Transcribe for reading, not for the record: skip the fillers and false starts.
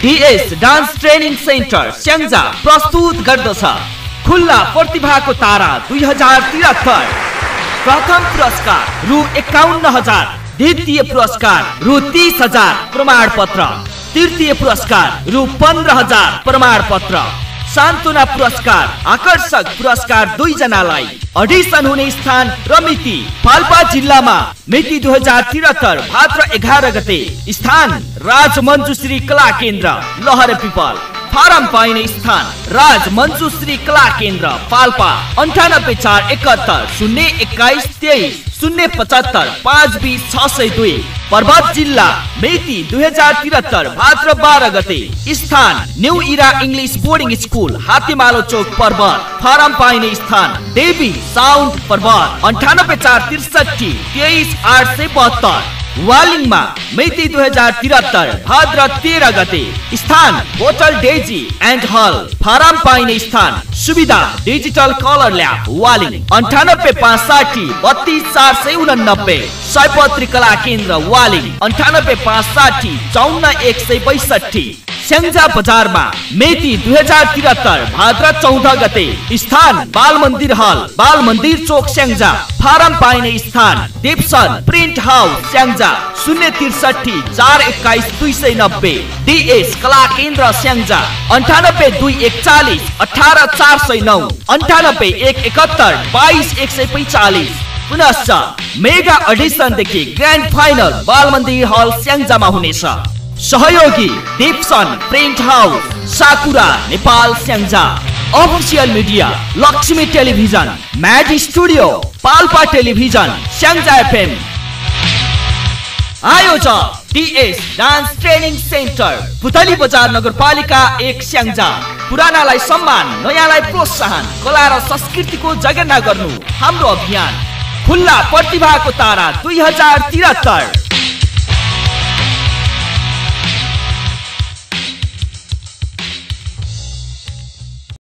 DS dance training centre Syangja प्रस्तुत गर्दछ खुल्ला प्रतिभाको तारा 2073। प्रथम पुरस्कार रु 51,000, द्वितीय पुरस्कार रु 30,000 प्रमाणपत्र, तृतीय पुरस्कार रु 15,000 प्रमाणपत्र, सान्त्वना पुरस्कार आकर्षक पुरस्कार 2 जनालाई। अडिसन हुने स्थान र मिति पाल्पा जिल्लामा मिति 2073 भाद्र 11 गते। स्थान राज मञ्जुश्री कला केन्द्र लहरे पिपल। फारम पाइने स्थान राज मञ्जुश्री कला केन्द्र पाल्पा 9841 021 23 075 520 602। पर्वत जिल्ला मिति 2073 भाद्र 12 गते। स्थान न्यू इरा इंग्लिश बोर्डिङ स्कुल हातेमालो चोक पर्वत। फारम पाइने स्थान देवी साउन्ड पर्वत 98463 23872। वालिङमा मिति 2073 भाद्र 13 गते। स्थान hotel Daisy and hall. Form पाइने स्थान सुविधा डिजिटल कलर ल्याब वालिङ 9865 32489। सयपत्री कला केन्द्र वालिङ 9865 54162। स्याङ्जा बजारमा मिति 2073 भाद्र 14 गते। स्थान बाल मन्दिर हल बाल मन्दिर चोक स्याङ्जा। फारम पाइने स्थान Dawson print house Syangja 063 421 290। DS कला केन्द्र स्याङ्जा 98241 18409 98171 22145। पुनश्च मेगा अडिसन देखि grand final Bal Mandir hall स्याङ्जामा हुनेछ। सहयोगी देवसन print house Sakura Nepal Syangja. Official media Laxmi television, mad studio, Palpa television, Syangja FM। आयोजक DS dance training centre Putali Bazar नगरपालिका 1 स्याङ्जा। पुरानालाई सम्मान, नयाँलाई प्रोत्साहन, कला र संस्कृतिको जगेर्ना गर्नु हाम्रो अभियान। खुल्ला प्रतिभाको तारा 2073।